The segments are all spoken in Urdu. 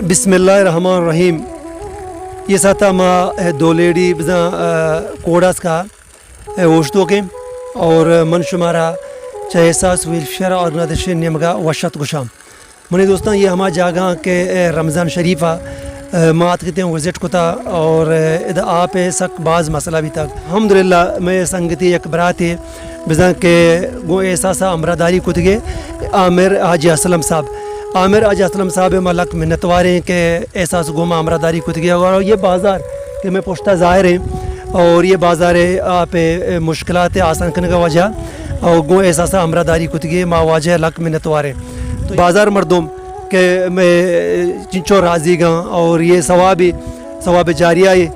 بسم الله الرحمن الرحیم. یہ ساتا ما دو لیڈی بزا کوڑاس کا وشتو کے اور من شمارا چاہے ساس ویلفیئر آرگنائزیشن نمگا وشت گشام منی دوستان. یہ ہما جاگہ کے رمضان شریفہ مات کہتے ہیں وزٹ کو تھا اور ادھا آپ سک بعض مسئلہ بھی تھا. الحمدللہ میں سنگتی یک براتے بزا کے گو احساسا امراداری کو تھے عامر حاجی اسلم صاحب. عامر حاجی اسلم صاحب ملک منتواریں کہ احساس گوما امراداری کو تھے اور یہ بازار کہ میں پوچھتا ظاہر ہے اور یہ بازار آپ مشکلات آسان کرنے کا وجہ اور گو احساسا امراداری کو تھے ما واجہ لک منتواریں تو بازار مردم کہ میں چنچو راضی گا اور یہ ثواب جاریہ ہے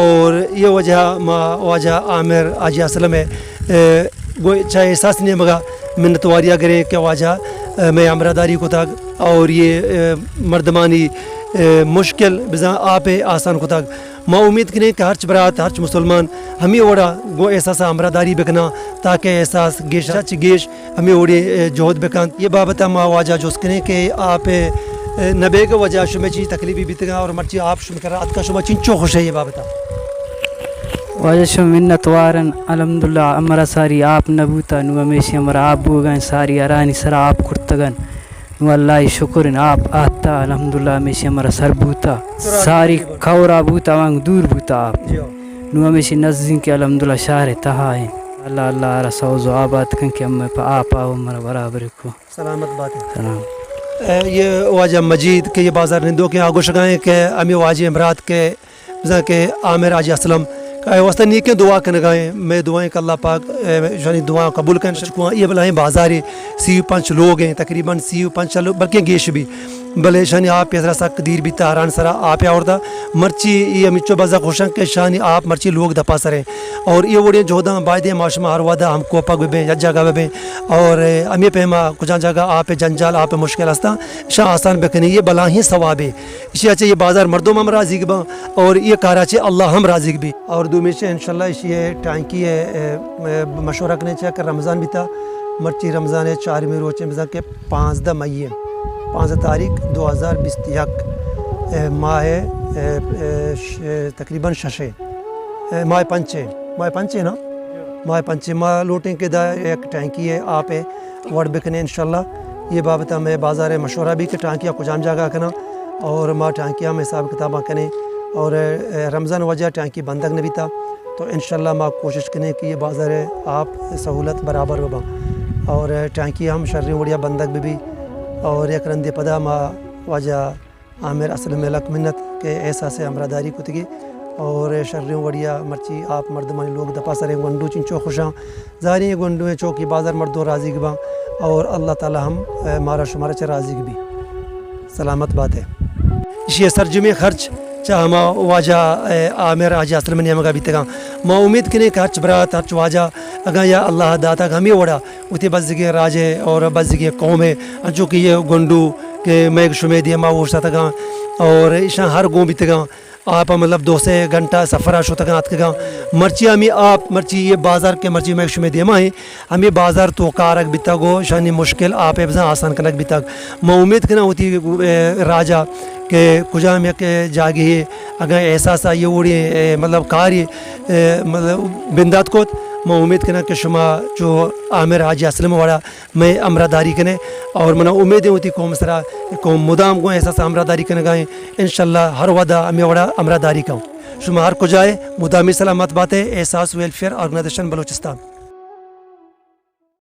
اور یہ وجہ ما واجہ عامر حاجی اسلم ہے وہ چاہے احساس نہیں مگا منتواریہ کرے کہ واجہ میں امراداری کو تھا اور یہ مردمانی مشکل بزاں آپ آسان کو تھا. ما امید کریں کہ ہرچ برات ہرچ مسلمان ہمیں اوڑا گو احساسا امراداری بکنا تاکہ احساس گیش ہرچ گیش ہمیں اوڑے جہد بکن. یہ بابتا ما واجہ جوز کریں کہ آپ نبے کا وجہ شمع چیز تکلیفی بیتگا اور مرچی آپ شمع کر رات کا شمع چنچو خوش ہے. یہ بابتا واجہ شو منت وارن الحمدللہ امرا ساری آپ نبوتا نو ہمیشہ امرا آپ بوگن ساری ارانی سر آپ کرتگن نو اللہ شکر آپ آتا الحمدللہ ہمیشہ امرا سر بوتا ساری کھورا بوتا وانگ دور بوتا آپ نو ہمیشہ نزدین کے الحمدللہ شہر تہا ہیں. اللہ اللہ رسوز و آباد کن کہ ہمیں پا آپ آو امرا برابر کو سلامت بات ہے. سلام. یہ واجہ مجید کے یہ بازار نندوں کے آگوش گائیں کہ ہمیں واجہ امرات کے بزا کہ عامر حاجی اسلم واسطہ نیکیں دعا کرنے گائیں میں دعائیں کہ اللہ پاک شانی دعا قبول کریں. شکوان یہ بلائیں بازاری 35 لوگ ہیں تقریباً 35 لوگ بلکہ گیش بھی بلے شانی آپ پیسرا سا قدیر بھی تاران سرا آپ اور دا مرچی یہ مچو بازا خوشن کہ شانی آپ مرچی لوگ دپا سریں اور یہ وڑے جوہداں بائدے معاشمہ ہر وعدہ ہم کو پاک ببیں یا جگہ ببیں اور ہمیں پہما کچھ جگہ آپ جنجال آپ مشکل ہستا شاہ آسان بکنی. یہ بلا ہی ثواب ہے اسی اچھے یہ بازار مردم ہم راضی گبا اور یہ کاراچے اللہ ہم راضی بھی اور دو میں سے انشاءاللہ اسی یہ ٹانکی ہے مشورہ کرنے چاہے کہ رمضان بھی تھا مرچی رمضان ہے 4 میں روچے مزا کے 15 مئی 5 تاریخ 2021 ماہ تقریباً 6 ماہ 5 ہے نا ماہ 5 ماہ لوٹیں کے دا ایک ٹینکی ہے آپ وڑ بکنے انشاءاللہ. یہ بابتا میں بازار مشورہ بھی کہ ٹانکیاں کجام جگہ کنا اور ماں ٹانکیاں میں حساب کتابہ کنے اور رمضان وجہ ٹانکی بندگ نبی تھا تو انشاءاللہ ماں کوشش کریں کہ یہ بازار آپ سہولت برابر ہوگا اور ٹانکی ہم شرری وڑیا بندگ بھی اور یک رندے پدا ماں واجہ عامر اسلم لک منت کے احساس امراداری کو تگی اور شرری وڑیا مرچی آپ مردمانی لوگ دپا سریں گنڈو چنچو خوشاں ظاہری گنڈو ہیں چوکی بازار مردوں راضی گباں اور اللہ تعالی ہم مارا شمارا چا راضی گبی سلامت بات ہے. یہ سرجمی خرچ چاہ ہما واجہ عامر حاجی اسلم نے ہمگا بیتگا ما امید کریں کہ ہرچ برات ہرچ واجہ اگا یا اللہ داتا ہمیں وڑا اتی بزگی راجے اور بزگی قوم ہے چونکہ یہ گنڈو کہ میں شمع دیا ما وشتا تگا اور ایشان ہر گوں بیتگا آپ مطلب 2 گھنٹہ سفر آشو تک آت گا مرچی ہمیں آپ مرچی یہ بازار کے مرچی میں شمع دیما ہے ہمیں بازار تو کارک بیتا گو شانی مشکل آپ بزاں آسان کنک بیتا میں امید کرنا ہوتی راجہ کہ کجا میں کہ جاگی اگر احساسا یہ وڑی مطلب کاری مطلب بندات کو میں امید کرنا کہ شما جو عامر حاجی اسلم والا میں امراداری کرنے اور منا امیدیں ہوتی قوم سرا قوم مدام کو احساس امراداری کرنے گائیں انشاءاللہ ہر وعدہ ہمیں وڑا امراداری کا شما ہر کو جائے مدامی سلامت باتیں احساس ویلفیئر آرگنائزیشن بلوچستان.